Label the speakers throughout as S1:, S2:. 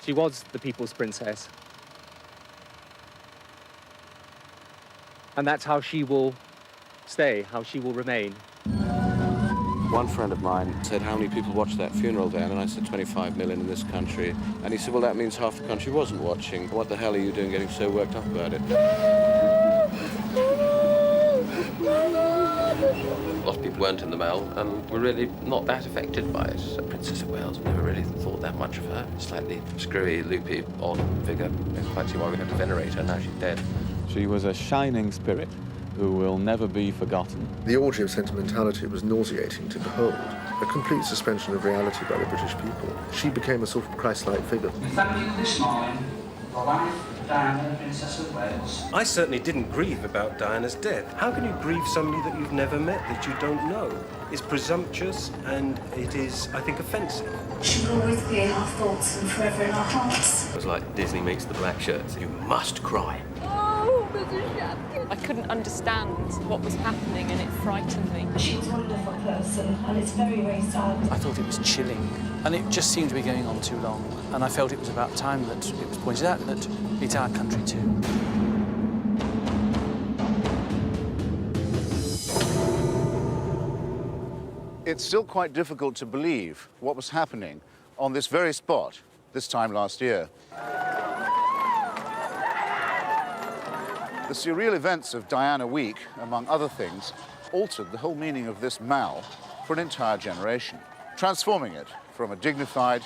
S1: She was the people's princess. And that's how she will stay, how she will remain.
S2: One friend of mine said, how many people watched that funeral then? And I said, 25 million in this country. And he said, well, that means half the country wasn't watching. What the hell are you doing getting so worked up about it? A lot of people weren't in the Mall and were really not that affected by it. The Princess of Wales never really thought that much of her. Slightly screwy, loopy, odd figure. I don't quite see why we had to venerate her. Now she's dead.
S3: She was a shining spirit who will never be forgotten.
S4: The orgy of sentimentality was nauseating to behold. A complete suspension of reality by the British people. She became a sort of Christ-like figure.
S5: We thank you this morning for the life of Diana, Princess of Wales.
S6: I certainly didn't grieve about Diana's death. How can you grieve somebody that you've never met, that you don't know? It's presumptuous and it is, I think, offensive.
S7: She will always be in our thoughts and forever in our hearts.
S2: It was like Disney meets the black shirts. You must cry.
S8: I couldn't understand what was happening and it frightened me.
S7: She was a wonderful person and it's very, very sad.
S9: I thought it was chilling and it just seemed to be going on too long. And I felt it was about time that it was pointed out that it's our country too.
S10: It's still quite difficult to believe what was happening on this very spot this time last year. The surreal events of Diana Week, among other things, altered the whole meaning of this Mall for an entire generation, transforming it from a dignified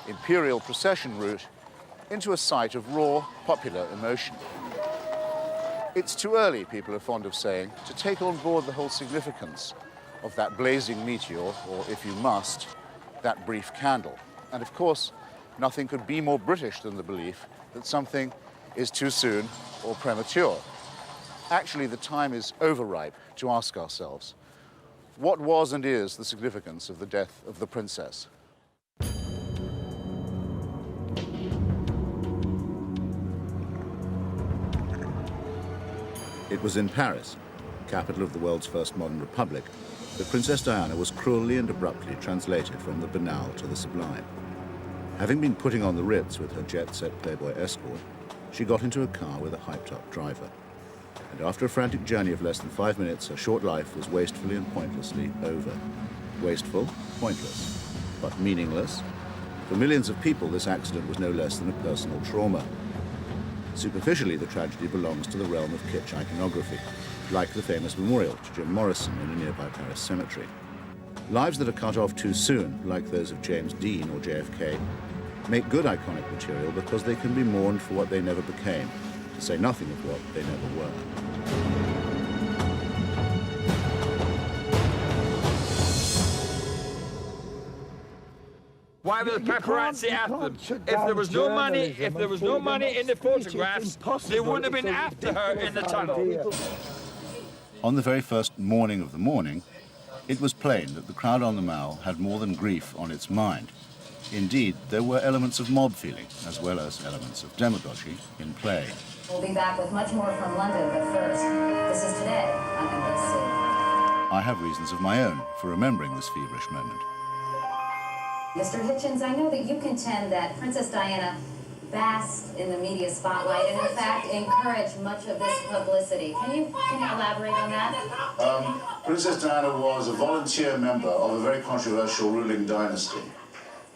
S10: imperial procession route into a site of raw, popular emotion. It's too early, people are fond of saying, to take on board the whole significance of that blazing meteor, or if you must, that brief candle. And of course, nothing could be more British than the belief that something is too soon or premature. Actually, the time is overripe to ask ourselves, what was and is the significance of the death of the princess? It was in Paris, capital of the world's first modern republic, that Princess Diana was cruelly and abruptly translated from the banal to the sublime. Having been putting on the Ritz with her jet-set Playboy escort, she got into a car with a hyped-up driver. And after a frantic journey of less than 5 minutes, her short life was wastefully and pointlessly over. Wasteful, pointless, but meaningless. For millions of people, this accident was no less than a personal trauma. Superficially, the tragedy belongs to the realm of kitsch iconography, like the famous memorial to Jim Morrison in a nearby Paris cemetery. Lives that are cut off too soon, like those of James Dean or JFK, make good iconic material because they can be mourned for what they never became, to say nothing of what they never were.
S11: Why were the paparazzi after them? If there was no money, in the photographs, they wouldn't have been after her in the tunnel.
S10: On the very first morning of the morning, it was plain that the crowd on the Mall had more than grief on its mind. Indeed, there were elements of mob feeling, as well as elements of demagogy, in play.
S12: We'll be back with much more from London, but first, this is Today on NBC.
S10: I have reasons of my own for remembering this feverish moment.
S12: Mr. Hitchens, I know that you contend that Princess Diana basked in the media spotlight and, in fact, encouraged much of this publicity. Can you elaborate on that?
S10: Princess Diana was a volunteer member of a very controversial ruling dynasty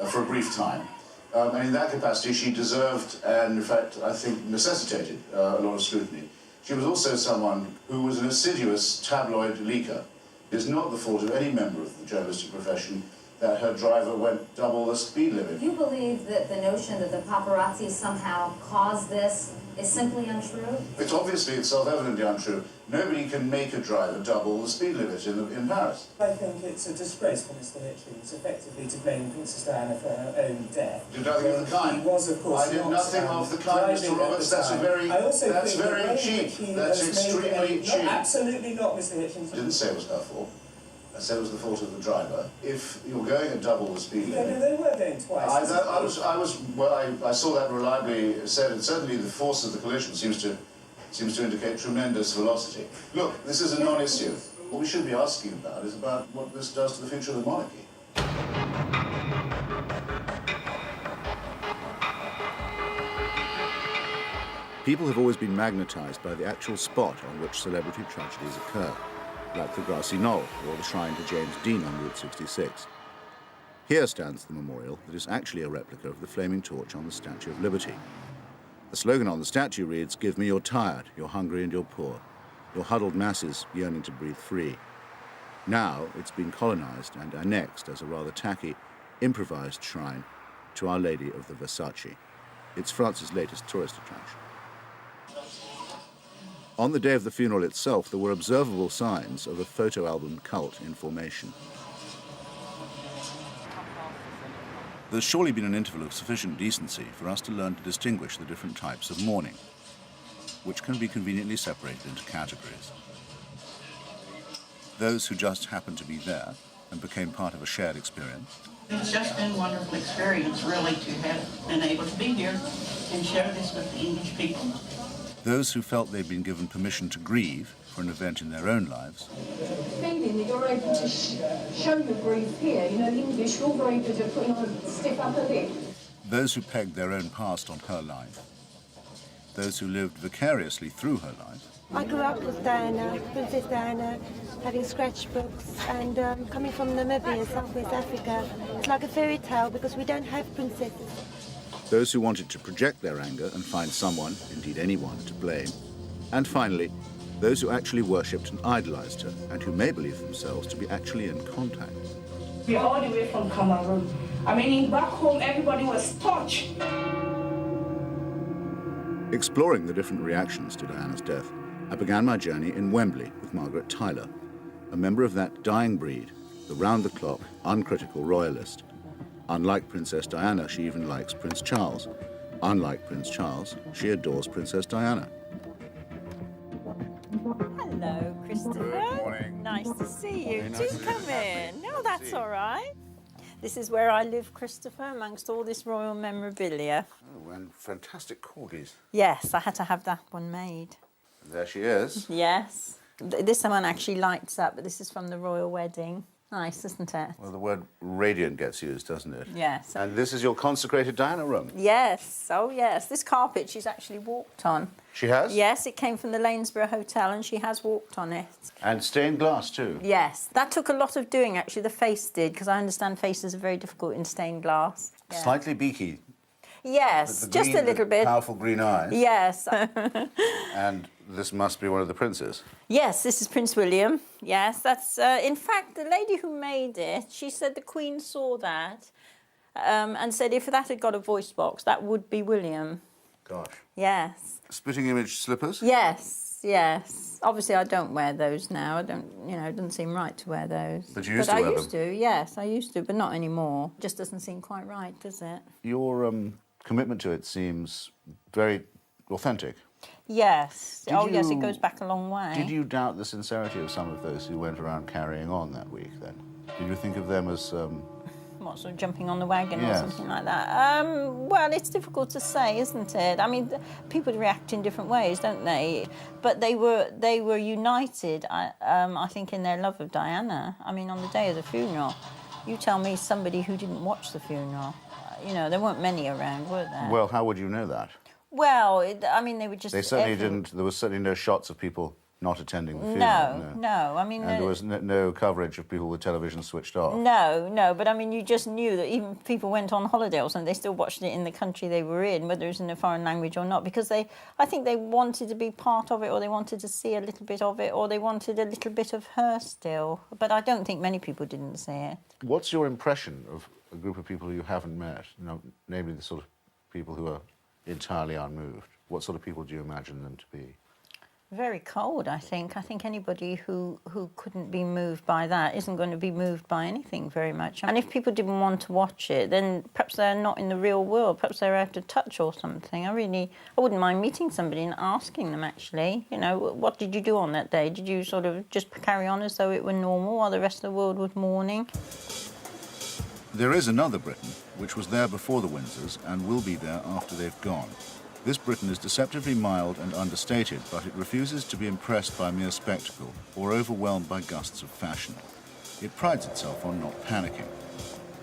S10: for a brief time. And in that capacity, she deserved, and in fact, I think necessitated a lot of scrutiny. She was also someone who was an assiduous tabloid leaker. It is not the fault of any member of the journalistic profession that her driver went double the speed limit.
S12: You believe that the notion that the paparazzi somehow caused this is simply untrue?
S10: It's obviously self-evidently untrue. Nobody can make a driver double the speed limit in Paris.
S13: I think it's a disgrace for Mr. Hitchens effectively to blame Princess Diana for her own death.
S10: Did nothing of the kind.
S13: He was, of course,
S10: I did nothing of the kind, Mr. Roberts. That's very cheap. That's extremely cheap.
S13: Absolutely not, Mr. Hitchens.
S10: I didn't say it was her fault. I said it was the fault of the driver. If you're going at double the speed limit...
S13: No, they were going twice.
S10: I saw that reliably said, and certainly the force of the collision seems to indicate tremendous velocity. Look, this is a non-issue. What we should be asking about is about what this does to the future of the monarchy. people have always been magnetised by the actual spot on which celebrity tragedies occur, like the grassy knoll or the shrine to James Dean on Route 66. Here stands the memorial that is actually a replica of the flaming torch on the Statue of Liberty. The slogan on the statue reads, "Give me your tired, your hungry and your poor, your huddled masses yearning to breathe free." Now it's been colonised and annexed as a rather tacky, improvised shrine to Our Lady of the Versace. It's France's latest tourist attraction. On the day of the funeral itself, there were observable signs of a photo album cult in formation. There's surely been an interval of sufficient decency for us to learn to distinguish the different types of mourning, which can be conveniently separated into categories. Those who just happened to be there and became part of a shared experience.
S14: It's just been a wonderful experience, really, to have been able to be here and share this with the English people.
S10: Those who felt they'd been given permission to grieve for an event in their own lives.
S15: Feeling that you're able to show your grief here. You know, the English are all very good at putting on a stiff upper lip.
S10: Those who pegged their own past on her life. Those who lived vicariously through her life.
S16: I grew up with Diana, Princess Diana, having scratchbooks, and coming from Namibia, Southwest Africa. It's like a fairy tale because we don't have princesses.
S10: Those who wanted to project their anger and find someone, indeed anyone, to blame. And finally, those who actually worshipped and idolised her, and who may believe themselves to be actually in contact.
S15: We're all the way from Cameroon. I mean, back home, everybody was touched.
S10: Exploring the different reactions to Diana's death, I began my journey in Wembley with Margaret Tyler, a member of that dying breed, the round-the-clock, uncritical royalist. Unlike Princess Diana, she even likes Prince Charles. Unlike Prince Charles, she adores Princess Diana.
S17: Hello, Christopher. Good morning. Nice to see you. Do come in. No, that's all right. This is where I live, Christopher, amongst all this royal memorabilia.
S10: Oh, and fantastic corgis.
S17: Yes, I had to have that one made.
S10: There she is.
S17: Yes. This one actually lights up, but this is from the royal wedding. Nice, isn't it?
S10: Well, the word radiant gets used, doesn't it?
S17: Yes.
S10: And this is your consecrated Diana room?
S17: Yes. Oh, yes. This carpet she's actually walked on.
S10: She has?
S17: Yes, it came from the Lanesborough Hotel and she has walked on it.
S10: And stained glass, too?
S17: Yes. That took a lot of doing, actually. The face did, because I understand faces are very difficult in stained glass. Yeah.
S10: Slightly beaky.
S17: Yes, just a little bit.
S10: Powerful green eyes.
S17: Yes.
S10: And this must be one of the princes.
S17: Yes, this is Prince William. Yes, that's... in fact, the lady who made it, she said the Queen saw that and said if that had got a voice box, that would be William.
S10: Gosh.
S17: Yes.
S10: Spitting image slippers?
S17: Yes, yes. Obviously, I don't wear those now. I don't, you know, it doesn't seem right to wear those.
S10: But you used to wear them?
S17: I used to, yes, I used to, but not anymore. Just doesn't seem quite right, does it?
S10: Your commitment to it seems very authentic.
S17: Yes. Yes, it goes back a long way.
S10: Did you doubt the sincerity of some of those who went around carrying on that week, then? Did you think of them as...
S17: What, sort of jumping on the wagon
S10: yes.
S17: or something like that? Well, it's difficult to say, isn't it? I mean, people react in different ways, don't they? But they were united, I think, in their love of Diana. I mean, on the day of the funeral, you tell me somebody who didn't watch the funeral. You know, there weren't many around, were there?
S10: Well, how would you know that?
S17: Well, I mean, they were just...
S10: They certainly didn't... There was certainly no shots of people not attending the funeral.
S17: No. I mean...
S10: And there was no coverage of people with television switched off.
S17: No, but I mean, you just knew that even people went on holiday or something, they still watched it in the country they were in, whether it was in a foreign language or not, because I think they wanted to be part of it, or they wanted to see a little bit of it, or they wanted a little bit of her still. But I don't think many people didn't see it.
S10: What's your impression of a group of people you haven't met, namely the sort of people who are entirely unmoved? What sort of people do you imagine them to be?
S17: Very cold, I think. I think anybody who couldn't be moved by that isn't going to be moved by anything very much. And if people didn't want to watch it, then perhaps they're not in the real world. Perhaps they're out of touch or something. I wouldn't mind meeting somebody and asking them, actually, you know, what did you do on that day? Did you sort of just carry on as though it were normal while the rest of the world was mourning?
S10: There is another Britain, which was there before the Windsors and will be there after they've gone. This Britain is deceptively mild and understated, but it refuses to be impressed by mere spectacle or overwhelmed by gusts of fashion. It prides itself on not panicking.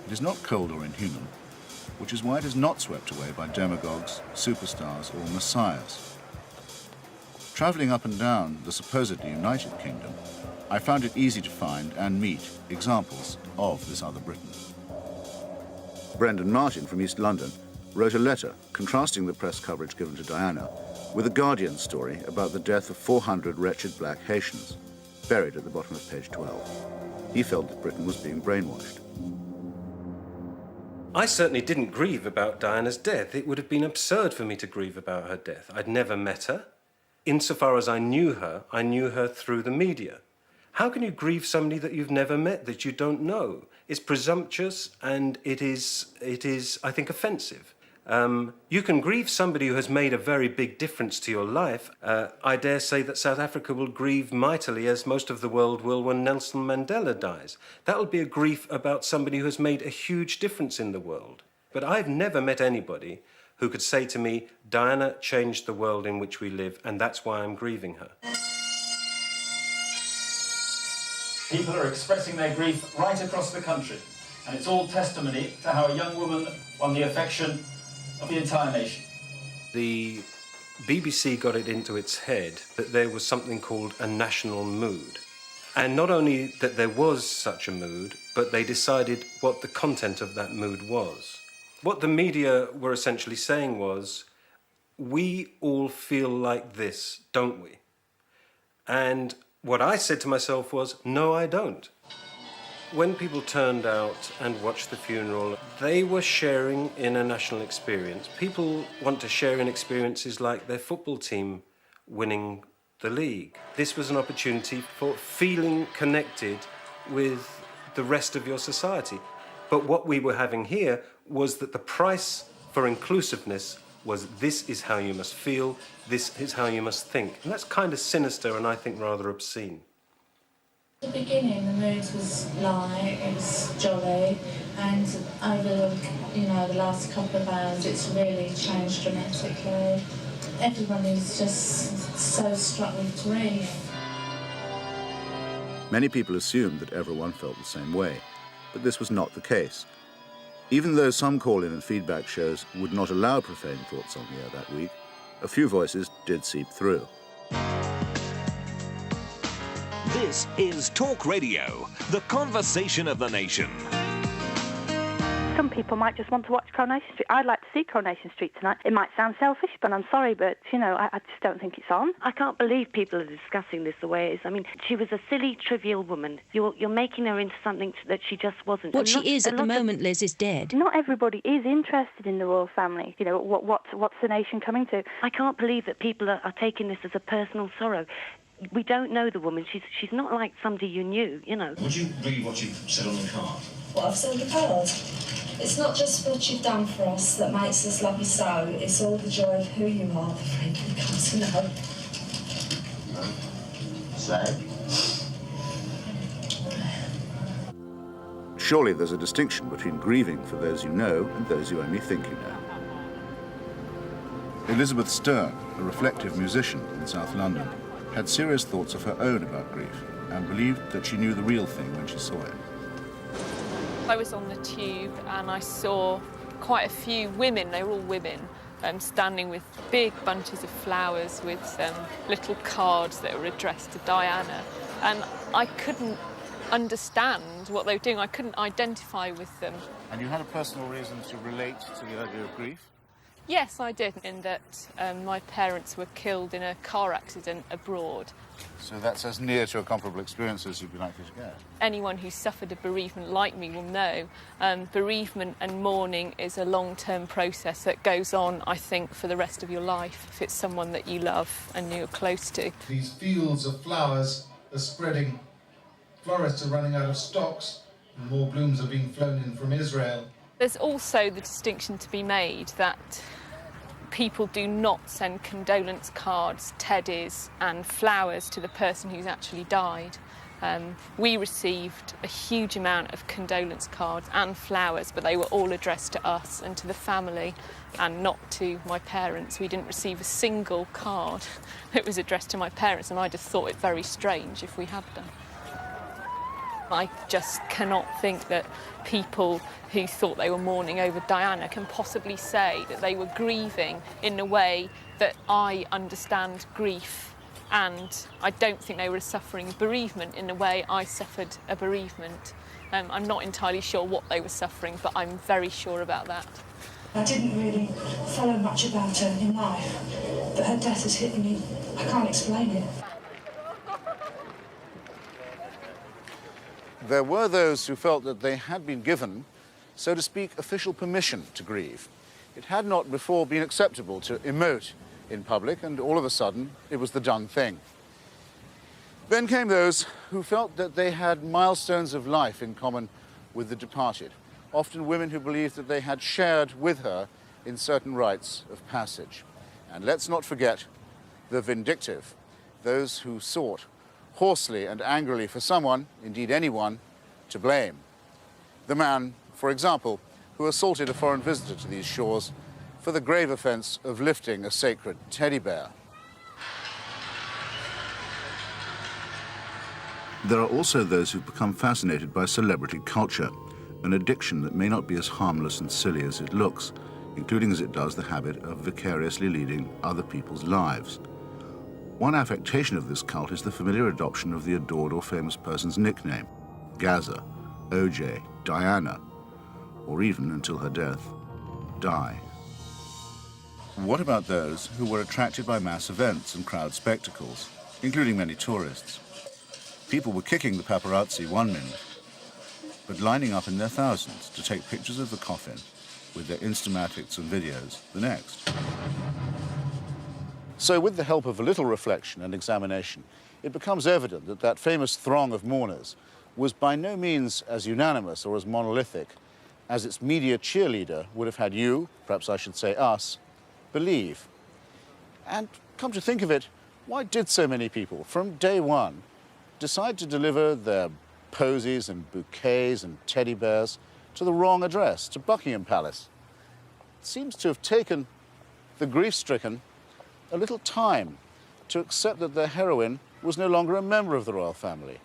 S10: It is not cold or inhuman, which is why it is not swept away by demagogues, superstars or messiahs. Travelling up and down the supposedly United Kingdom, I found it easy to find and meet examples of this other Britain. Brendan Martin from East London wrote a letter contrasting the press coverage given to Diana with a Guardian story about the death of 400 wretched black Haitians, buried at the bottom of page 12. He felt that Britain was being brainwashed.
S6: I certainly didn't grieve about Diana's death. It would have been absurd for me to grieve about her death. I'd never met her. Insofar as I knew her through the media. How can you grieve somebody that you've never met, that you don't know? It's presumptuous and it is, I think, offensive. You can grieve somebody who has made a very big difference to your life. I dare say that South Africa will grieve mightily, as most of the world will, when Nelson Mandela dies. That will be a grief about somebody who has made a huge difference in the world. But I've never met anybody who could say to me, Diana changed the world in which we live, and that's why I'm grieving her.
S18: People are expressing their grief right across the country, and it's all testimony to how a young woman won the affection of the entire nation.
S6: The BBC got it into its head that there was something called a national mood. And not only that there was such a mood, but they decided what the content of that mood was. What the media were essentially saying was, we all feel like this, don't we? And what I said to myself was, no, I don't. When people turned out and watched the funeral, they were sharing in a national experience. People want to share in experiences like their football team winning the league. This was an opportunity for feeling connected with the rest of your society. But what we were having here was that the price for inclusiveness was, this is how you must feel, this is how you must think. And that's kind of sinister and I think rather obscene.
S7: At the beginning, the mood was light, it was jolly, and over the last couple of hours, it's really changed dramatically. Everyone is just so struck with grief.
S10: Many people assumed that everyone felt the same way, but this was not the case. Even though some call-in and feedback shows would not allow profane thoughts on the air that week, a few voices did seep through.
S19: This is Talk Radio, the conversation of the nation.
S20: Some people might just want to watch Coronation Street. I'd like to see Coronation Street tonight. It might sound selfish, but I'm sorry, but, I just don't think it's on.
S21: I can't believe people are discussing this the way it is. I mean, she was a silly, trivial woman. You're making her into something that she just wasn't.
S22: What she is at the moment, Liz, is dead.
S20: Not everybody is interested in the royal family. What's the nation coming to?
S21: I can't believe that people are taking this as a personal sorrow. We don't know the woman. She's not like somebody you knew,
S23: Would you read what you've said on the card?
S7: What I've said on the card? It's not just what you've done for us that makes us love you so, it's all the joy of who you are, the friend we come to know.
S23: Say?
S10: Surely there's a distinction between grieving for those you know and those you only think you know. Elizabeth Stern, a reflective musician in South London, had serious thoughts of her own about grief and believed that she knew the real thing when she saw it.
S8: I was on the tube and I saw quite a few women, they were all women, standing with big bunches of flowers with little cards that were addressed to Diana. And I couldn't understand what they were doing. I couldn't identify with them.
S10: And you had a personal reason to relate to the idea of grief?
S8: Yes, I did, in that my parents were killed in a car accident abroad.
S10: So that's as near to a comparable experience as you'd be likely to get.
S8: Anyone who suffered a bereavement like me will know bereavement and mourning is a long-term process that goes on, I think, for the rest of your life, if it's someone that you love and you're close to.
S24: These fields of flowers are spreading. Florists are running out of stocks, and more blooms are being flown in from Israel.
S8: There's also the distinction to be made that people do not send condolence cards, teddies and flowers to the person who's actually died. We received a huge amount of condolence cards and flowers, but they were all addressed to us and to the family and not to my parents. We didn't receive a single card that was addressed to my parents, and I just thought it very strange if we had done. I just cannot think that people who thought they were mourning over Diana can possibly say that they were grieving in the way that I understand grief and I don't think they were suffering bereavement in the way I suffered a bereavement. I'm not entirely sure what they were suffering, but I'm very sure about that.
S7: I didn't really follow much about her in life, but her death has hit me. I can't explain it.
S10: There were those who felt that they had been given, so to speak, official permission to grieve. It had not before been acceptable to emote in public, and all of a sudden, it was the done thing. Then came those who felt that they had milestones of life in common with the departed, often women who believed that they had shared with her in certain rites of passage. And let's not forget the vindictive, those who sought hoarsely and angrily for someone, indeed anyone, to blame. The man, for example, who assaulted a foreign visitor to these shores for the grave offence of lifting a sacred teddy bear. There are also those who've become fascinated by celebrity culture, an addiction that may not be as harmless and silly as it looks, including as it does the habit of vicariously leading other people's lives. One affectation of this cult is the familiar adoption of the adored or famous person's nickname, Gaza, OJ, Diana, or even, until her death, Di. What about those who were attracted by mass events and crowd spectacles, including many tourists? People were kicking the paparazzi one minute, but lining up in their thousands to take pictures of the coffin with their Instamatics and videos the next. So with the help of a little reflection and examination, it becomes evident that that famous throng of mourners was by no means as unanimous or as monolithic as its media cheerleader would have had you, perhaps I should say us, believe. And come to think of it, why did so many people, from day one, decide to deliver their posies and bouquets and teddy bears to the wrong address, to Buckingham Palace? It seems to have taken the grief-stricken a little time to accept that their heroine was no longer a member of the royal family,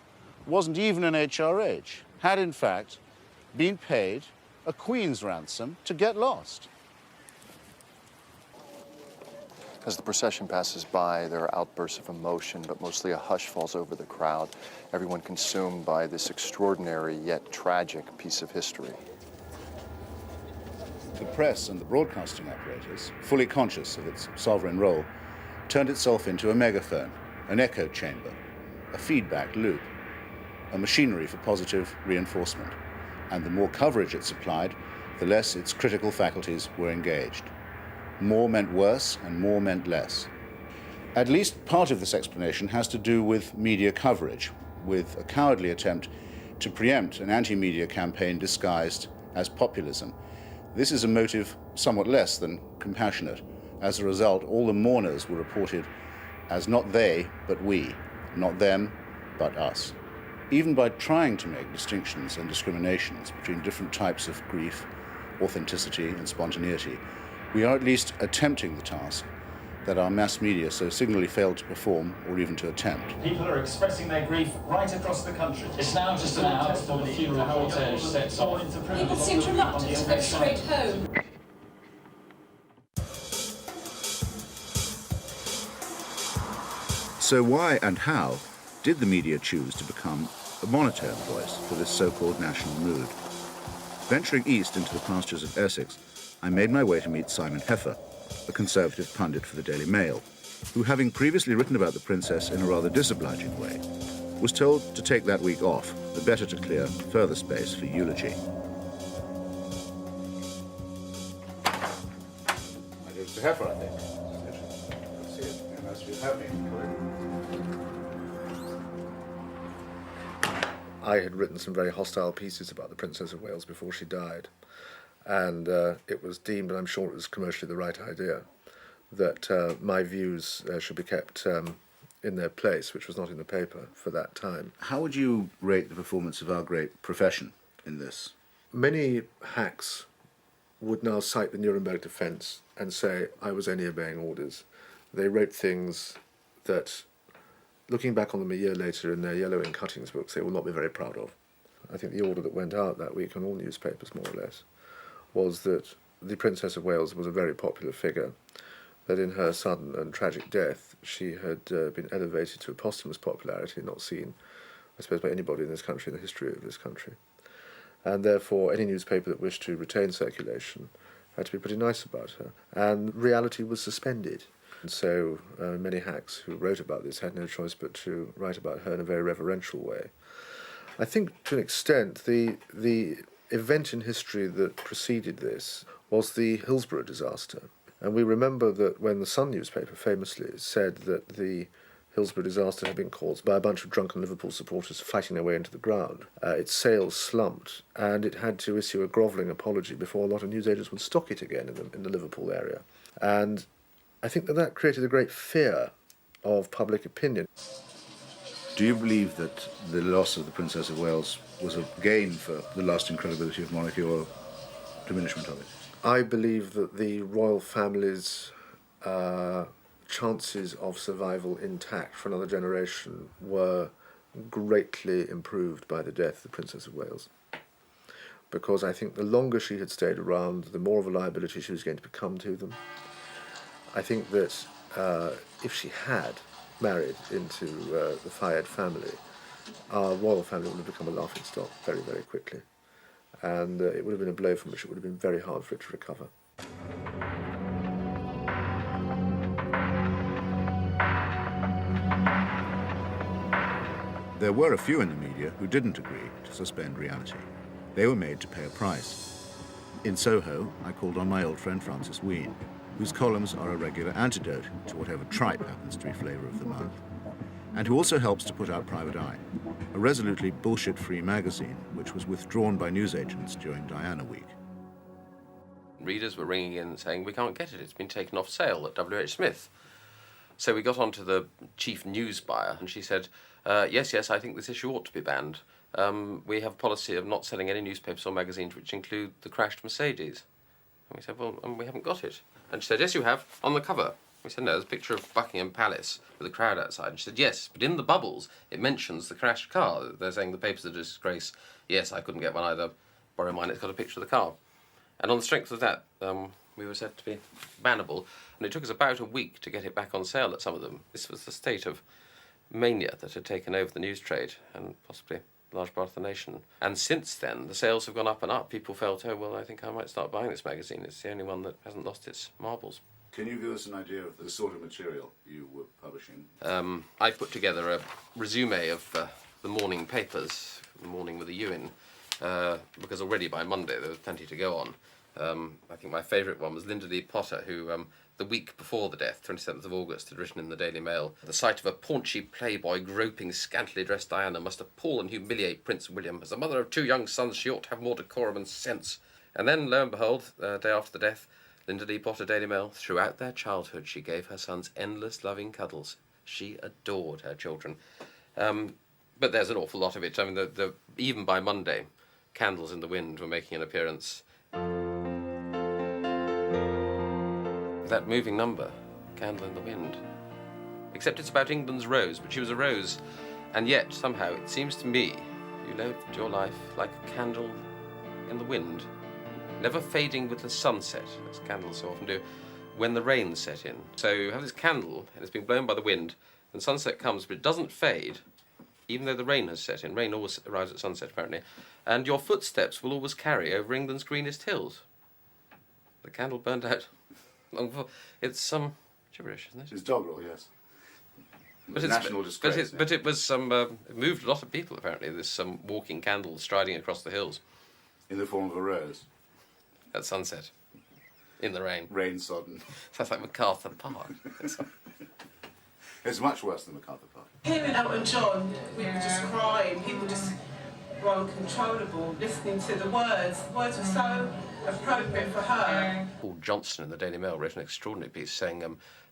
S10: wasn't even an HRH, had in fact been paid a queen's ransom to get lost.
S1: As the procession passes by, there are outbursts of emotion, but mostly a hush falls over the crowd, everyone consumed by this extraordinary yet tragic piece of history.
S10: The press and the broadcasting apparatus, fully conscious of its sovereign role, turned itself into a megaphone, an echo chamber, a feedback loop, a machinery for positive reinforcement. And the more coverage it supplied, the less its critical faculties were engaged. More meant worse and more meant less. At least part of this explanation has to do with media coverage, with a cowardly attempt to preempt an anti-media campaign disguised as populism. This is a motive somewhat less than compassionate. As a result, all the mourners were reported as not they, but we, not them, but us. Even by trying to make distinctions and discriminations between different types of grief, authenticity and spontaneity, we are at least attempting the task that our mass media so signally failed to perform or even to attempt.
S18: People are expressing their grief right across the country. It's now just an hour before the funeral cortege sets off.
S15: People seem reluctant to go straight home.
S10: So why and how did the media choose to become a monotone voice for this so-called national mood? Venturing east into the pastures of Essex, I made my way to meet Simon Heffer, a Conservative pundit for the Daily Mail, who, having previously written about the princess in a rather disobliging way, was told to take that week off, the better to clear further space for eulogy. Mr. Heffer, I think. Good to see you. Very nice of you to have me.
S3: I had written some very hostile pieces about the Princess of Wales before she died, and it was deemed, and I'm sure it was commercially the right idea, that my views should be kept in their place, which was not in the paper for that time.
S10: How would you rate the performance of our great profession in this?
S3: Many hacks would now cite the Nuremberg defence and say, I was only obeying orders. They wrote things that, looking back on them a year later in their yellow ink cuttings books, they will not be very proud of. I think the order that went out that week on all newspapers, more or less, was that the Princess of Wales was a very popular figure, that in her sudden and tragic death she had been elevated to a posthumous popularity not seen, I suppose, by anybody in this country, in the history of this country. And therefore any newspaper that wished to retain circulation had to be pretty nice about her. And reality was suspended. And so many hacks who wrote about this had no choice but to write about her in a very reverential way. I think, to an extent, the event in history that preceded this was the Hillsborough disaster. And we remember that when the Sun newspaper famously said that the Hillsborough disaster had been caused by a bunch of drunken Liverpool supporters fighting their way into the ground, its sales slumped, and it had to issue a grovelling apology before a lot of newsagents would stock it again in the Liverpool area. And I think that created a great fear of public opinion.
S10: Do you believe that the loss of the Princess of Wales was a gain for the lasting credibility of monarchy or diminishment of it?
S3: I believe that the royal family's chances of survival intact for another generation were greatly improved by the death of the Princess of Wales. Because I think the longer she had stayed around, the more of a liability she was going to become to them. I think that if she had married into the Fayed family, our royal family would have become a laughingstock very, very quickly. And it would have been a blow from which it would have been very hard for it to recover.
S10: There were a few in the media who didn't agree to suspend reality. They were made to pay a price. In Soho, I called on my old friend Francis Wheen, whose columns are a regular antidote to whatever tripe happens to be flavour of the month, and who also helps to put out Private Eye, a resolutely bullshit-free magazine which was withdrawn by newsagents during Diana Week.
S2: Readers were ringing in saying, we can't get it, it's been taken off sale at W.H. Smith. So we got on to the chief news buyer, and she said, yes, I think this issue ought to be banned. We have a policy of not selling any newspapers or magazines which include the crashed Mercedes. And we said, well, we haven't got it. And she said, yes, you have, on the cover. We said, no, there's a picture of Buckingham Palace with a crowd outside. And she said, yes, but in the bubbles, it mentions the crashed car. They're saying the paper's a disgrace. Yes, I couldn't get one either. Borrow mine, it's got a picture of the car. And on the strength of that, we were said to be bannable. And it took us about a week to get it back on sale at some of them. This was the state of mania that had taken over the news trade and possibly a large part of the nation. And since then, the sales have gone up and up. People felt, oh, well, I think I might start buying this magazine. It's the only one that hasn't lost its marbles.
S10: Can you give us an idea of the sort of material you were publishing?
S2: I put together a resume of the morning papers, Mourning with a U in, because already by Monday there was plenty to go on. I think my favourite one was Linda Lee Potter, who the week before the death, 27th of August, had written in the Daily Mail, the sight of a paunchy playboy groping scantily dressed Diana must appall and humiliate Prince William. As the mother of 2 young sons, she ought to have more decorum and sense. And then, lo and behold, day after the death, Linda Lee Potter, Daily Mail, throughout their childhood she gave her sons endless loving cuddles. She adored her children. But there's an awful lot of it. I mean, even by Monday, Candles in the Wind were making an appearance. That moving number, Candle in the Wind. Except it's about England's Rose, but she was a rose. And yet, somehow, it seems to me, you lived your life like a candle in the wind, never fading with the sunset, as candles so often do, when the rain set in. So you have this candle, and it's been blown by the wind, and sunset comes, but it doesn't fade, even though the rain has set in. Rain always arrives at sunset, apparently. And your footsteps will always carry over England's greenest hills. The candle burned out long before. It's some gibberish, isn't it?
S10: It's doggerel, yes.
S2: But it's national disgrace. But it was it moved a lot of people, apparently, this walking candle striding across the hills.
S10: In the form of a rose?
S2: At sunset. In the rain.
S10: Rain-sodden.
S2: Sounds like MacArthur Park.
S10: It's much worse than MacArthur Park.
S4: Hearing Elton John, we were just crying. People just were uncontrollable listening to the words. The words were so appropriate for her.
S2: Paul Johnson in the Daily Mail wrote an extraordinary piece saying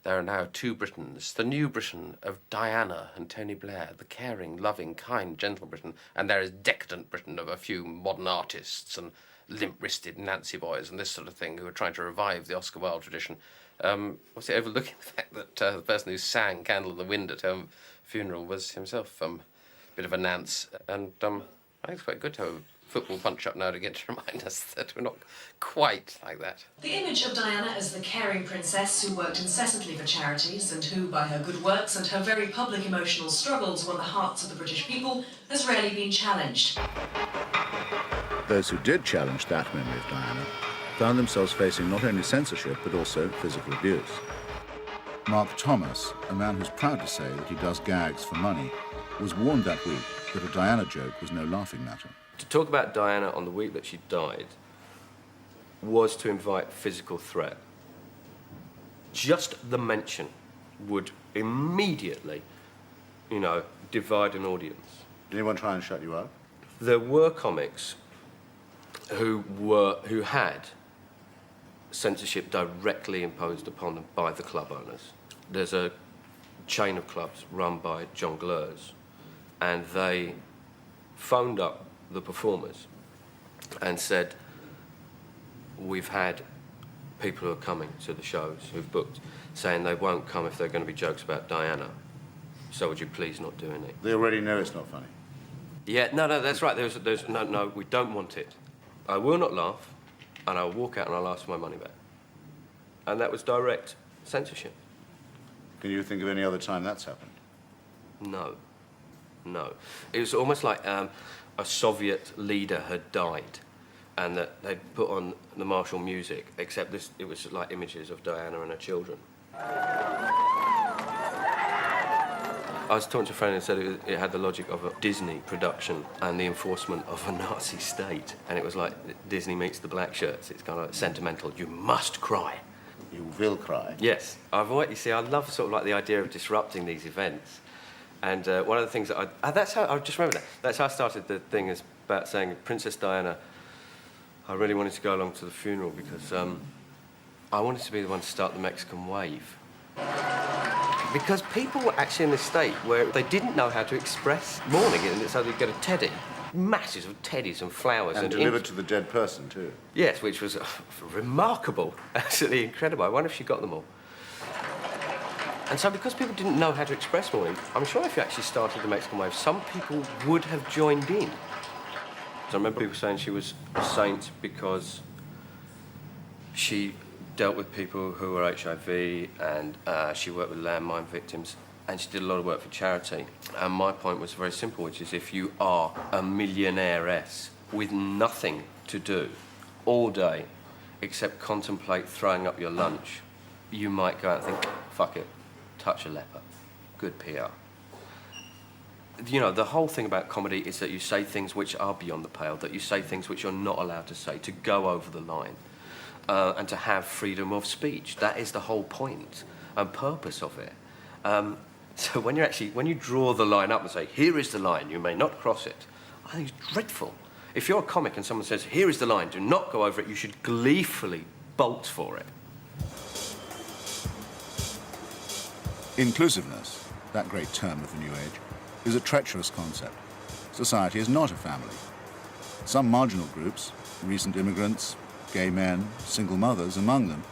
S2: there are now 2 Britons, the new Britain of Diana and Tony Blair, the caring, loving, kind, gentle Britain, and there is decadent Britain of a few modern artists and limp-wristed Nancy boys and this sort of thing who are trying to revive the Oscar Wilde tradition. Obviously overlooking the fact that the person who sang Candle in the Wind at her funeral was himself a bit of a nance. And I think it's quite good to have a football punch-up now again to remind us that we're not quite like that.
S5: The image of Diana as the caring princess who worked incessantly for charities and who, by her good works and her very public emotional struggles, won the hearts of the British people, has rarely been challenged.
S10: Those who did challenge that memory of Diana found themselves facing not only censorship but also physical abuse. Mark Thomas, a man who's proud to say that he does gags for money, was warned that week that a Diana joke was no laughing matter.
S6: To talk about Diana on the week that she died was to invite physical threat. Just the mention would immediately, divide an audience.
S10: Did anyone try and shut you up?
S6: There were comics who had censorship directly imposed upon them by the club owners. There's a chain of clubs run by jongleurs, and they phoned up the performers and said, we've had people who are coming to the shows who've booked saying they won't come if there are going to be jokes about Diana, so would you please not do any?
S10: They already know it's not funny.
S6: Yeah, no, that's right. There's no, we don't want it. I will not laugh, and I'll walk out and I'll ask for my money back. And that was direct censorship.
S10: Can you think of any other time that's happened?
S6: No. It was almost like a Soviet leader had died and that they'd put on the martial music, except it was like images of Diana and her children. I was talking to a friend and said it had the logic of a Disney production and the enforcement of a Nazi state. And it was like Disney meets the black shirts. It's kind of like sentimental. You must cry.
S10: You will cry.
S6: Yes. I love sort of like the idea of disrupting these events. And one of the things that I just remember that. That's how I started the thing, is about saying Princess Diana, I really wanted to go along to the funeral because I wanted to be the one to start the Mexican wave. Because people were actually in a state where they didn't know how to express mourning, and so they'd get a teddy, masses of teddies and flowers.
S10: And delivered to the dead person, too.
S6: Yes, which was remarkable, absolutely incredible. I wonder if she got them all. And so because people didn't know how to express mourning, I'm sure if you actually started the Mexican wave, some people would have joined in. So I remember people saying she was a saint because she dealt with people who were HIV, and she worked with landmine victims, and she did a lot of work for charity. And my point was very simple, which is if you are a millionairess with nothing to do all day except contemplate throwing up your lunch, you might go out and think, fuck it, touch a leper. Good PR. The whole thing about comedy is that you say things which are beyond the pale, that you say things which you're not allowed to say, to go over the line. And to have freedom of speech. That is the whole point and purpose of it. So when you draw the line up and say, here is the line, you may not cross it, I think it's dreadful. If you're a comic and someone says, here is the line, do not go over it, you should gleefully bolt for it.
S10: Inclusiveness, that great term of the New Age, is a treacherous concept. Society is not a family. Some marginal groups, recent immigrants, gay men, single mothers among them,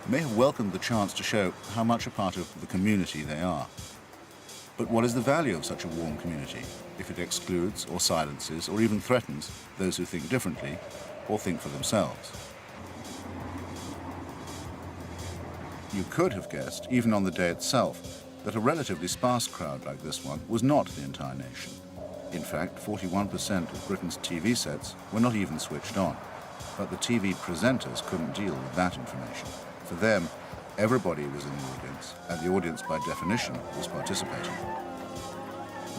S10: may have welcomed the chance to show how much a part of the community they are. But what is the value of such a warm community if it excludes or silences or even threatens those who think differently or think for themselves? You could have guessed, even on the day itself, that a relatively sparse crowd like this one was not the entire nation. In fact, 41% of Britain's TV sets were not even switched on. But the TV presenters couldn't deal with that information. For them, everybody was in the audience, and the audience, by definition, was participating.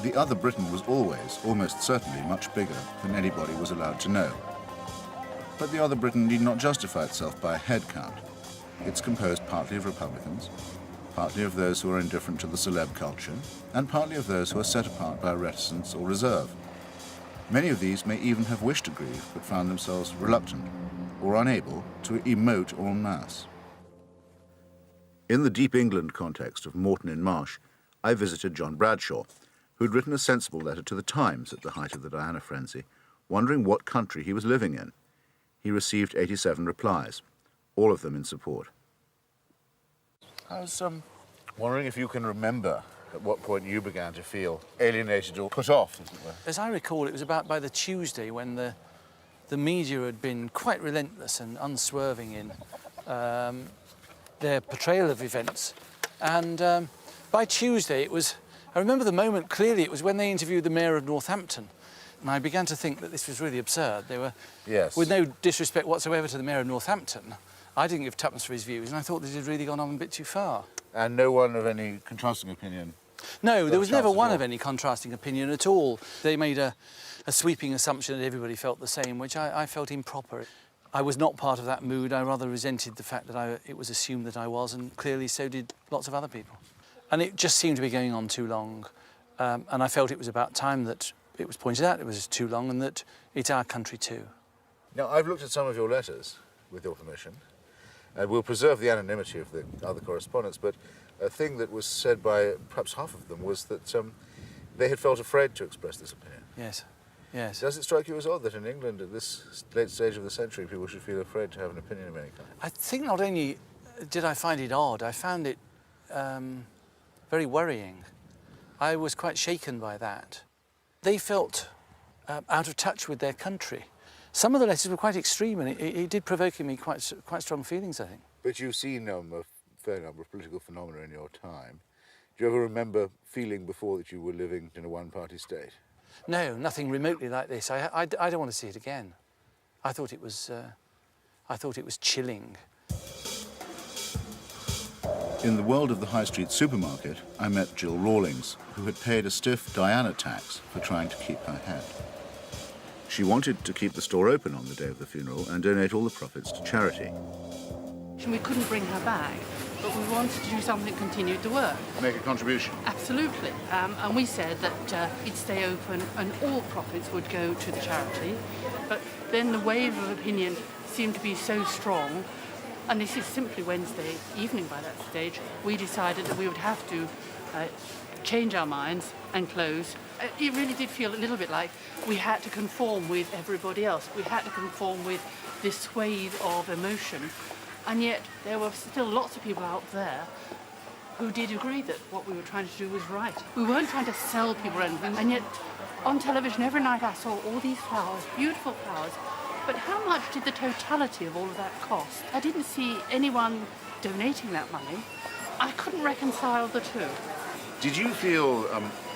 S10: The other Britain was always, almost certainly, much bigger than anybody was allowed to know. But the other Britain need not justify itself by a head count. It's composed partly of Republicans, partly of those who are indifferent to the celeb culture, and partly of those who are set apart by reticence or reserve. Many of these may even have wished to grieve, but found themselves reluctant or unable to emote en masse. In the deep England context of Mourning in Marsh, I visited John Bradshaw, who'd written a sensible letter to the Times at the height of the Diana frenzy, wondering what country he was living in. He received 87 replies, all of them in support. I was wondering if you can remember at what point you began to feel alienated or put off, as it were.
S9: As I recall, it was about by the Tuesday when the the media had been quite relentless and unswerving in their portrayal of events. And by Tuesday, I remember the moment clearly, it was when they interviewed the Mayor of Northampton. And I began to think that this was really absurd. They were,
S10: yes,
S9: with no disrespect whatsoever to the Mayor of Northampton, I didn't give tuppence for his views, and I thought this had really gone on a bit too far.
S10: And no one of any contrasting opinion?
S9: No, there was never one of any contrasting opinion at all. They made a sweeping assumption that everybody felt the same, which I felt improper. I was not part of that mood. I rather resented the fact that it was assumed that I was, and clearly so did lots of other people. And it just seemed to be going on too long. And I felt it was about time that it was pointed out it was too long and that it's our country too.
S10: Now, I've looked at some of your letters, with your permission, and we'll preserve the anonymity of the other correspondence, but a thing that was said by perhaps half of them was that they had felt afraid to express this opinion.
S9: Yes, yes.
S10: Does it strike you as odd that in England at this late stage of the century people should feel afraid to have an opinion of any kind?
S9: I think not only did I find it odd, I found it very worrying. I was quite shaken by that. They felt out of touch with their country. Some of the letters were quite extreme, and it did provoke in me quite strong feelings, I think.
S10: But you've seen a fair number of political phenomena in your time. Do you ever remember feeling before that you were living in a one-party state?
S9: No, nothing remotely like this. I don't want to see it again. I thought it was chilling.
S10: In the world of the high street supermarket, I met Jill Rawlings, who had paid a stiff Diana tax for trying to keep her head. She wanted to keep the store open on the day of the funeral and donate all the profits to charity.
S11: We couldn't bring her back, but we wanted to do something that continued to work.
S10: Make a contribution?
S11: Absolutely. And we said that it'd stay open and all profits would go to the charity. But then the wave of opinion seemed to be so strong, and this is simply Wednesday evening by that stage, we decided that we would have to change our minds and close. It really did feel a little bit like we had to conform with everybody else. We had to conform with this swathe of emotion. And yet there were still lots of people out there who did agree that what we were trying to do was right. We weren't trying to sell people anything. And yet on television every night I saw all these flowers, beautiful flowers. But how much did the totality of all of that cost? I didn't see anyone donating that money. I couldn't reconcile the two.
S10: Did you feel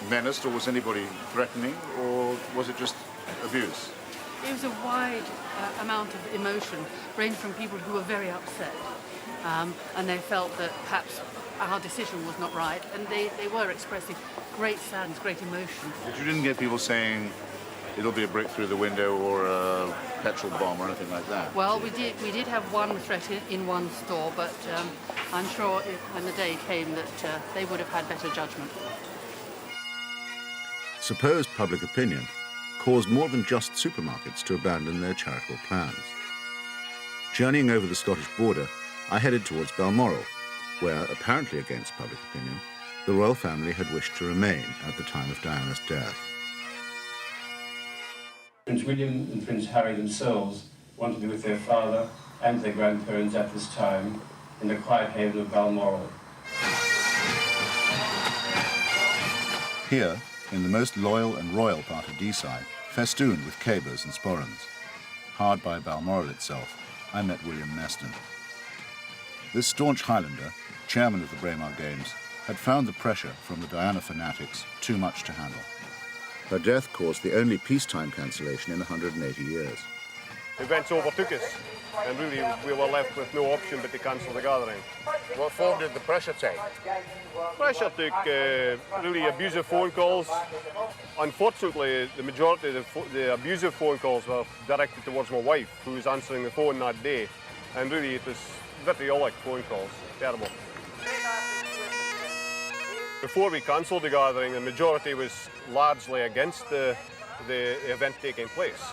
S10: menaced, or was anybody threatening, or was it just abuse?
S11: It was a wide amount of emotion, ranging from people who were very upset, and they felt that perhaps our decision was not right, and they were expressing great sadness, great emotion.
S10: But you didn't get people saying it'll be a brick through the window or a petrol bomb or anything like that?
S11: Well, we did have one threat in one store, but I'm sure when the day came that they would have had better judgment.
S10: Supposed public opinion caused more than just supermarkets to abandon their charitable plans. Journeying over the Scottish border, I headed towards Balmoral, where, apparently against public opinion, the royal family had wished to remain at the time of Diana's death.
S12: Prince William and Prince Harry themselves want to be with their father and their grandparents at this time in the quiet haven of Balmoral.
S10: Here, in the most loyal and royal part of Deeside, festooned with cabers and sporrans, hard by Balmoral itself, I met William Meston. This staunch Highlander, chairman of the Braemar Games, had found the pressure from the Diana fanatics too much to handle. Her death caused the only peacetime cancellation in 180 years.
S13: Events overtook us, and really we were left with no option but to cancel the gathering.
S10: What form did the pressure take?
S13: Pressure took really abusive phone calls. Unfortunately, the majority of the abusive phone calls were directed towards my wife, who was answering the phone that day, and really it was vitriolic phone calls, terrible. Before we cancelled the gathering, the majority was largely against the event taking place.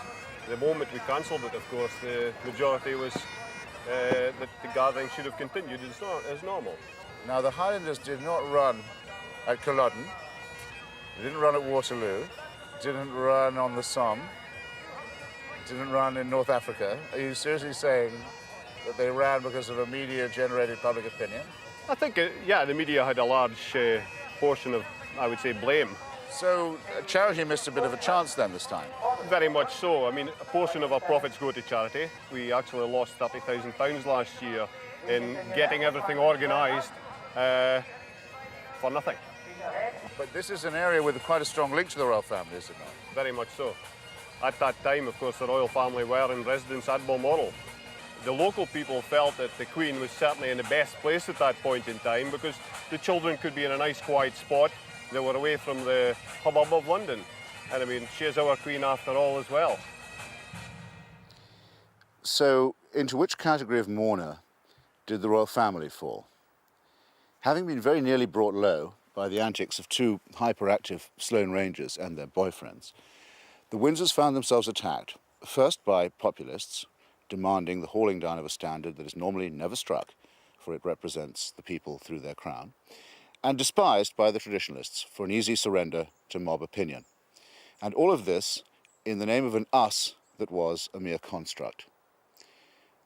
S13: The moment we cancelled it, of course, the majority was that the gathering should have continued as normal.
S10: Now, the Highlanders did not run at Culloden, they didn't run at Waterloo, didn't run on the Somme, didn't run in North Africa. Are you seriously saying that they ran because of a media-generated public opinion?
S13: I think, yeah, the media had a large portion of, I would say, blame.
S10: So charity missed a bit of a chance then this time?
S13: Very much so. I mean, a portion of our profits go to charity. We actually lost £30,000 last year in getting everything organised for nothing.
S10: But this is an area with quite a strong link to the royal family, is it not?
S13: Very much so. At that time, of course, the royal family were in residence at Balmoral. The local people felt that the Queen was certainly in the best place at that point in time because the children could be in a nice quiet spot. They were away from the hubbub of London. And I mean, she is our Queen after all as well.
S10: So, into which category of mourner did the royal family fall? Having been very nearly brought low by the antics of two hyperactive Sloane Rangers and their boyfriends, the Windsors found themselves attacked, first by populists, demanding the hauling down of a standard that is normally never struck, for it represents the people through their crown, and despised by the traditionalists for an easy surrender to mob opinion. And all of this in the name of an us that was a mere construct.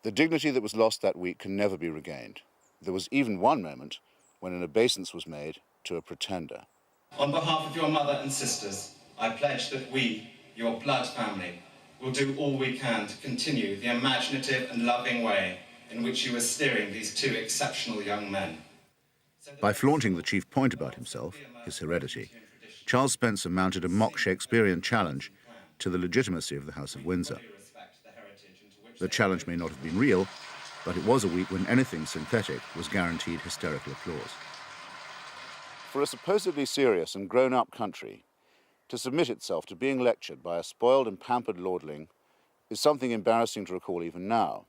S10: The dignity that was lost that week can never be regained. There was even one moment when an obeisance was made to a pretender.
S14: On behalf of your mother and sisters, I pledge that we, your blood family, will do all we can to continue the imaginative and loving way in which you are steering these two exceptional young men.
S10: By flaunting the chief point about himself, his heredity, Charles Spencer mounted a mock Shakespearean challenge to the legitimacy of the House of Windsor. The challenge may not have been real, but it was a week when anything synthetic was guaranteed hysterical applause. For a supposedly serious and grown-up country to submit itself to being lectured by a spoiled and pampered lordling is something embarrassing to recall even now.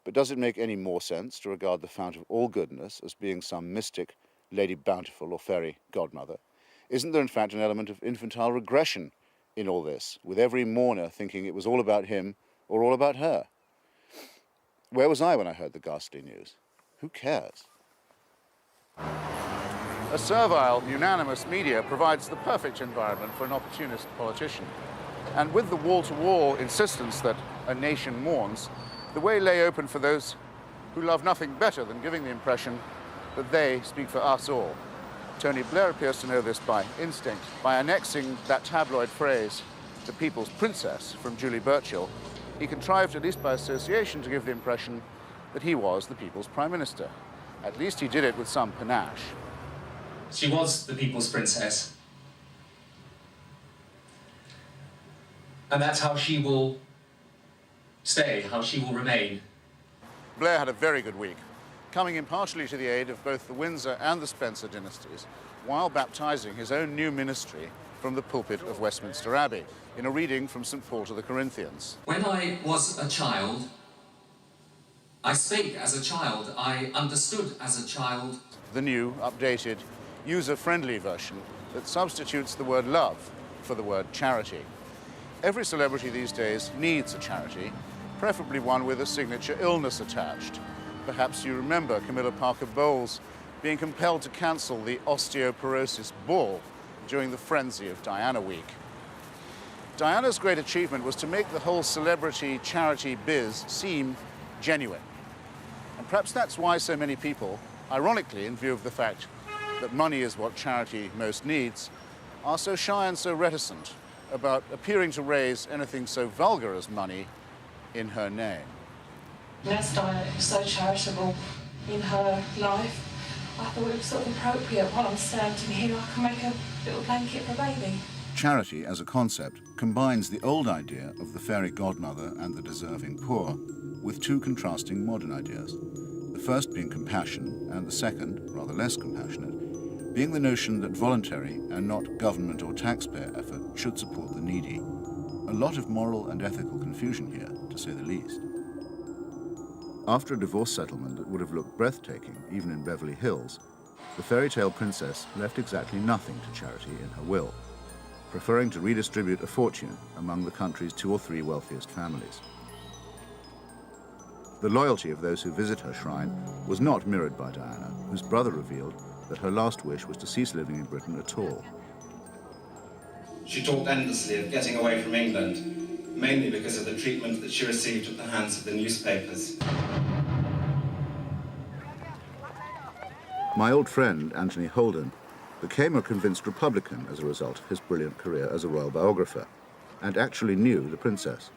S10: But does it make any more sense to regard the fount of all goodness as being some mystic Lady Bountiful or fairy godmother? Isn't there in fact an element of infantile regression in all this, with every mourner thinking it was all about him or all about her? Where was I when I heard the ghastly news? Who cares? A servile, unanimous media provides the perfect environment for an opportunist politician. And with the wall-to-wall insistence that a nation mourns, the way lay open for those who love nothing better than giving the impression that they speak for us all. Tony Blair appears to know this by instinct, by annexing that tabloid phrase, the people's princess, from Julie Burchill. He contrived, at least by association, to give the impression that he was the people's prime minister. At least he did it with some panache.
S16: She was the people's princess. And that's how she will stay, how she will remain.
S10: Blair had a very good week, coming in partially to the aid of both the Windsor and the Spencer dynasties, while baptizing his own new ministry from the pulpit of Westminster Abbey, in a reading from St. Paul to the Corinthians.
S16: When I was a child, I spake as a child, I understood as a child.
S10: The new, updated, user-friendly version that substitutes the word love for the word charity. Every celebrity these days needs a charity, preferably one with a signature illness attached. Perhaps you remember Camilla Parker Bowles being compelled to cancel the osteoporosis ball during the frenzy of Diana Week. Diana's great achievement was to make the whole celebrity charity biz seem genuine. And perhaps that's why so many people, ironically in view of the fact that money is what charity most needs, are so shy and so reticent about appearing to raise anything so vulgar as money in her name.
S7: As Diana was so charitable in her life, I thought it was sort of appropriate while I'm standing here, I can make a little blanket for a baby.
S10: Charity as a concept combines the old idea of the fairy godmother and the deserving poor with two contrasting modern ideas. The first being compassion, and the second, rather less compassionate, being the notion that voluntary and not government or taxpayer effort should support the needy. A lot of moral and ethical confusion here, to say the least. After a divorce settlement that would have looked breathtaking, even in Beverly Hills, the fairy tale princess left exactly nothing to charity in her will, preferring to redistribute a fortune among the country's 2 or 3 wealthiest families. The loyalty of those who visit her shrine was not mirrored by Diana, whose brother revealed that her last wish was to cease living in Britain at all.
S14: She talked endlessly of getting away from England, mainly because of the treatment that she received at the hands of the newspapers.
S10: My old friend, Anthony Holden, became a convinced Republican as a result of his brilliant career as a royal biographer, and actually knew the princess.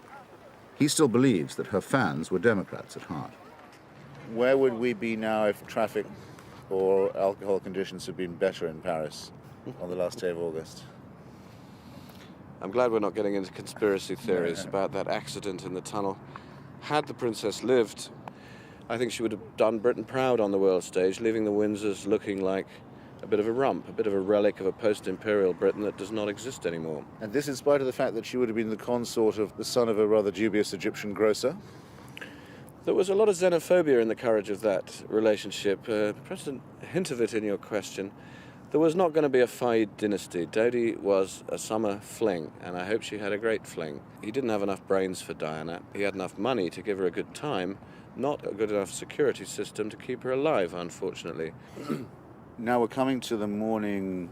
S10: He still believes that her fans were Democrats at heart. Where would we be now if traffic or alcohol conditions had been better in Paris on the last day of August?
S17: I'm glad we're not getting into conspiracy theories about that accident in the tunnel. Had the princess lived, I think she would have done Britain proud on the world stage, leaving the Windsors looking like a bit of a rump, a bit of a relic of a post-imperial Britain that does not exist anymore.
S10: And this in spite of the fact that she would have been the consort of the son of a rather dubious Egyptian grocer?
S17: There was a lot of xenophobia in the courage of that relationship. Perhaps a hint of it in your question. There was not going to be a Faid dynasty. Dodi was a summer fling, and I hope she had a great fling. He didn't have enough brains for Diana. He had enough money to give her a good time, not a good enough security system to keep her alive, unfortunately.
S10: Now we're coming to the morning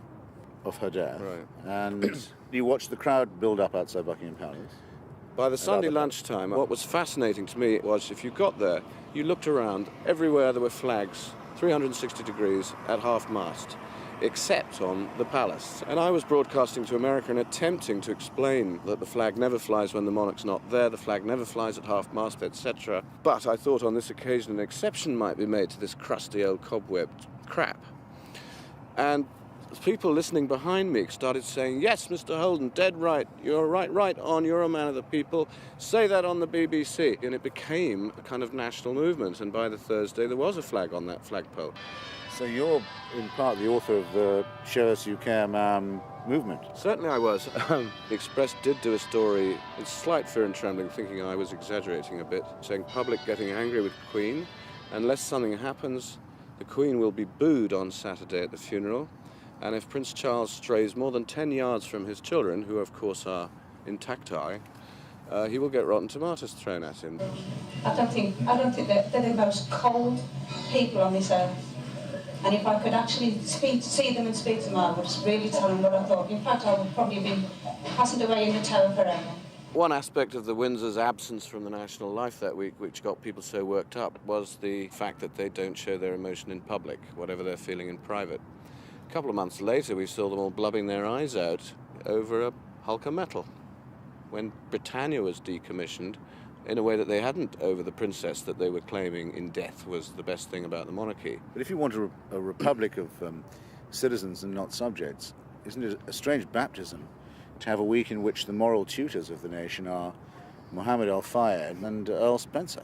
S10: of her death,
S17: right.
S10: And you watched the crowd build up outside Buckingham Palace.
S17: By the Sunday lunchtime, what was fascinating to me was if you got there, you looked around, everywhere there were flags, 360 degrees at half-mast, except on the palace. And I was broadcasting to America and attempting to explain that the flag never flies when the monarch's not there, the flag never flies at half-mast, etc. But I thought on this occasion an exception might be made to this crusty old cobwebbed crap. And people listening behind me started saying, yes, Mr. Holden, dead right, you're right on, you're a man of the people, say that on the BBC. And it became a kind of national movement, and by the Thursday there was a flag on that flagpole.
S10: So you're, in part, the author of the Show Us You Care, Ma'am movement.
S17: Certainly I was. The Express did do a story, in slight fear and trembling, thinking I was exaggerating a bit, saying public getting angry with the Queen. Unless something happens, the Queen will be booed on Saturday at the funeral. And if Prince Charles strays more than 10 yards from his children, who of course are intacti, he will get rotten tomatoes thrown at him.
S15: I don't think they're the most cold people on this earth. And if I could actually see them and speak to them, I would really tell them what I thought. In fact, I would probably have been passed away in the tower forever.
S17: One aspect of the Windsors' absence from the national life that week, which got people so worked up, was the fact that they don't show their emotion in public, whatever they're feeling in private. A couple of months later, we saw them all blubbing their eyes out over a hulk of metal, when Britannia was decommissioned in a way that they hadn't over the princess that they were claiming in death was the best thing about the monarchy.
S10: But if you want a republic of citizens and not subjects, isn't it a strange baptism to have a week in which the moral tutors of the nation are Mohammed Al-Fayed and Earl Spencer?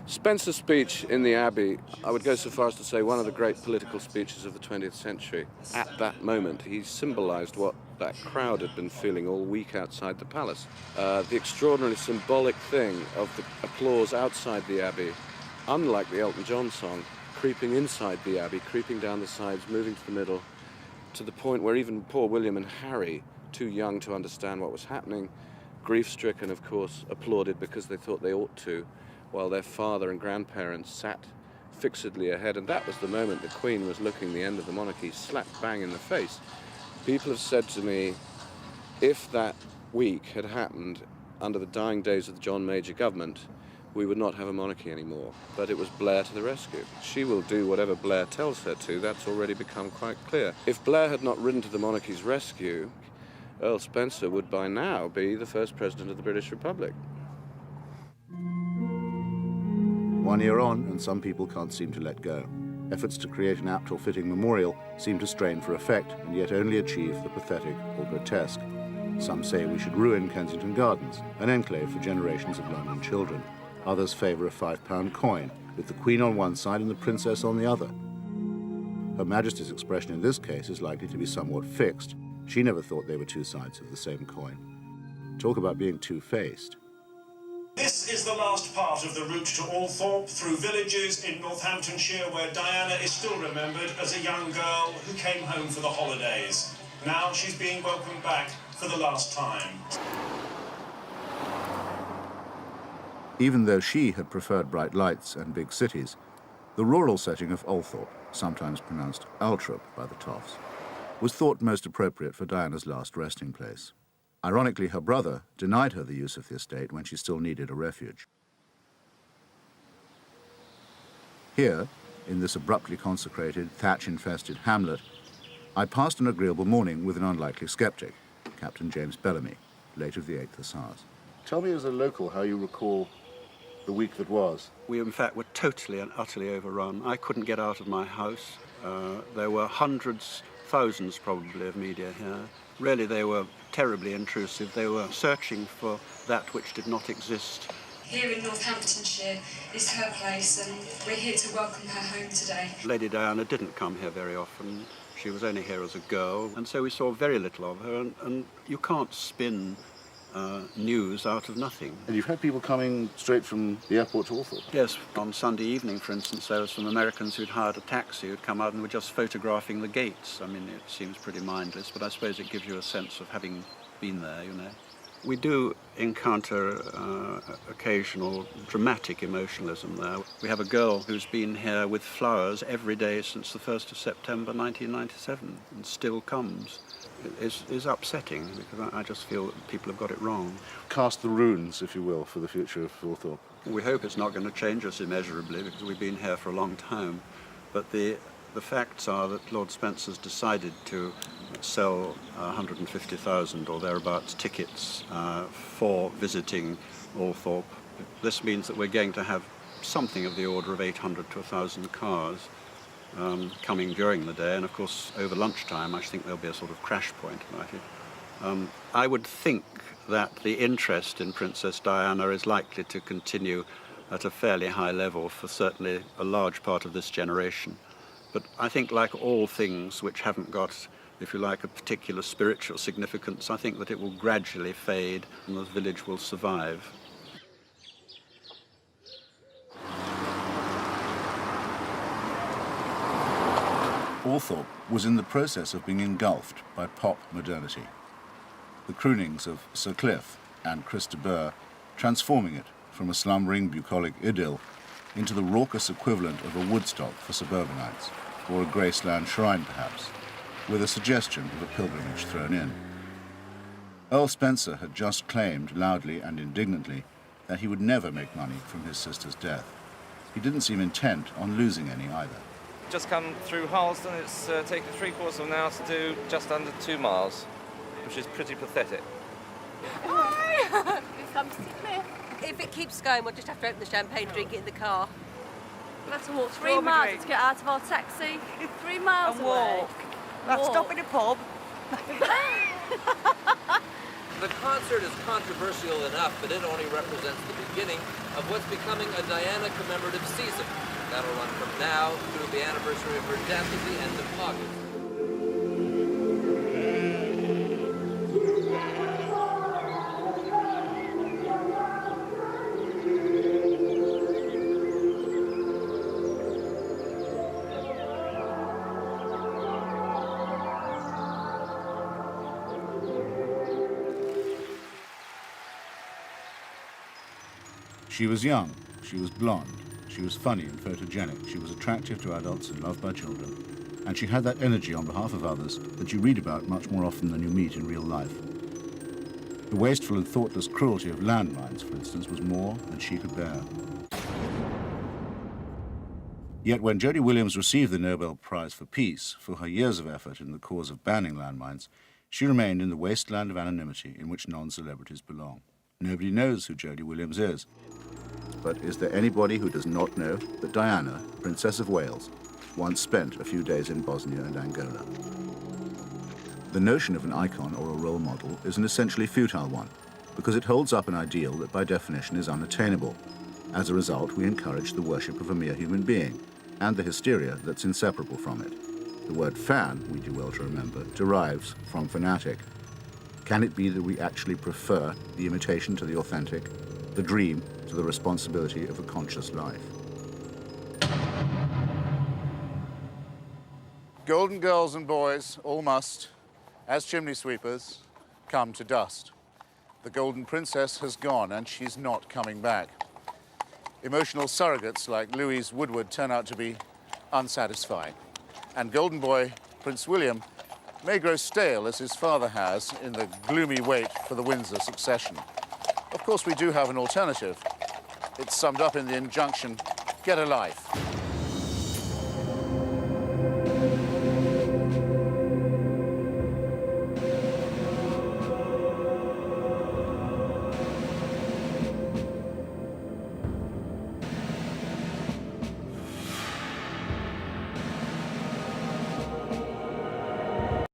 S17: Spencer's speech in the Abbey, I would go so far as to say one of the great political speeches of the 20th century. At that moment, he symbolised what that crowd had been feeling all week outside the palace. The extraordinarily symbolic thing of the applause outside the Abbey, unlike the Elton John song, creeping inside the Abbey, creeping down the sides, moving to the middle, to the point where even poor William and Harry, too young to understand what was happening, grief-stricken, of course, applauded because they thought they ought to, while their father and grandparents sat fixedly ahead. And that was the moment the Queen was looking the end of the monarchy slap bang in the face. People have said to me, if that week had happened under the dying days of the John Major government, we would not have a monarchy anymore. But it was Blair to the rescue. She will do whatever Blair tells her to. That's already become quite clear. If Blair had not ridden to the monarchy's rescue, Earl Spencer would by now be the first president of the British Republic.
S10: 1 year on, and some people can't seem to let go. Efforts to create an apt or fitting memorial seem to strain for effect, and yet only achieve the pathetic or grotesque. Some say we should ruin Kensington Gardens, an enclave for generations of London children. Others favour a £5 coin, with the Queen on one side and the Princess on the other. Her Majesty's expression in this case is likely to be somewhat fixed. She never thought they were two sides of the same coin. Talk about being two-faced.
S23: This is the last part of the route to Althorpe, through villages in Northamptonshire where Diana is still remembered as a young girl who came home for the holidays. Now she's being welcomed back for the last time.
S10: Even though she had preferred bright lights and big cities, the rural setting of Althorpe, sometimes pronounced Althorp by the toffs, was thought most appropriate for Diana's last resting place. Ironically, her brother denied her the use of the estate when she still needed a refuge. Here, in this abruptly consecrated, thatch-infested hamlet, I passed an agreeable morning with an unlikely skeptic, Captain James Bellamy. late of the 8th Hussars.
S3: Tell me as a local how you recall the week that was.
S19: We, in fact, were totally and utterly overrun. I couldn't get out of my house. There were hundreds, thousands probably, of media here. Really, they were terribly intrusive. They were searching for that which did not exist.
S20: Here in Northamptonshire is her place, and we're here to welcome her home today.
S19: Lady Diana didn't come here very often. She was only here as a girl, and so we saw very little of her, and you can't spin news out of nothing.
S3: And you've had people coming straight from the airport to Althorpe?
S19: Yes, on Sunday evening, for instance, there were some Americans who'd hired a taxi who'd come out and were just photographing the gates. I mean, it seems pretty mindless, but I suppose it gives you a sense of having been there, you know. We do encounter occasional dramatic emotionalism there. We have a girl who's been here with flowers every day since the 1st of September 1997 and still comes. It is upsetting because I just feel that people have got it wrong.
S3: Cast the runes, if you will, for the future of Althorpe.
S19: We hope it's not going to change us immeasurably because we've been here for a long time. But the facts are that Lord Spencer's decided to sell 150,000 or thereabouts tickets for visiting Althorpe. This means that we're going to have something of the order of 800 to 1,000 cars coming during the day, and of course over lunchtime I think there'll be a sort of crash point about it. I would think that the interest in Princess Diana is likely to continue at a fairly high level for certainly a large part of this generation. But I think, like all things which haven't got, if you like, a particular spiritual significance, I think that it will gradually fade and the village will survive.
S10: Althorpe was in the process of being engulfed by pop modernity. The croonings of Sir Cliff and Chris de Burgh transforming it from a slumbering bucolic idyll into the raucous equivalent of a Woodstock for suburbanites, or a Graceland shrine perhaps, with a suggestion of a pilgrimage thrown in. Earl Spencer had just claimed loudly and indignantly that he would never make money from his sister's death. He didn't seem intent on losing any either.
S21: Just come through Harlesden. It's taken 3/4 of an hour to do just under 2 miles, which is pretty pathetic.
S22: Hi! We've come to see Cliff. If it keeps going, we'll just have to open the champagne, drink it in the car. We'll have to walk 3 miles to get out of our taxi. 3 miles
S21: and
S22: away.
S21: walk. We'll have to stop in a pub.
S25: The concert is controversial enough, but it only represents the beginning of what's becoming a Diana commemorative season. That'll run from now through the anniversary of her death at the end of August.
S10: She was young, she was blonde, she was funny and photogenic, she was attractive to adults and loved by children, and she had that energy on behalf of others that you read about much more often than you meet in real life. The wasteful and thoughtless cruelty of landmines, for instance, was more than she could bear. Yet when Jodie Williams received the Nobel Prize for Peace for her years of effort in the cause of banning landmines, she remained in the wasteland of anonymity in which non-celebrities belong. Nobody knows who Jodie Williams is. But is there anybody who does not know that Diana, Princess of Wales, once spent a few days in Bosnia and Angola? The notion of an icon or a role model is an essentially futile one, because it holds up an ideal that by definition is unattainable. As a result, we encourage the worship of a mere human being, and the hysteria that's inseparable from it. The word fan, we do well to remember, derives from fanatic. Can it be that we actually prefer the imitation to the authentic, the dream to the responsibility of a conscious life?
S26: Golden girls and boys all must, as chimney sweepers, come to dust. The Golden Princess has gone, and she's not coming back. Emotional surrogates like Louise Woodward turn out to be unsatisfying. And Golden Boy Prince William may grow stale as his father has in the gloomy wait for the Windsor succession. Of course, we do have an alternative. It's summed up in the injunction, get a life.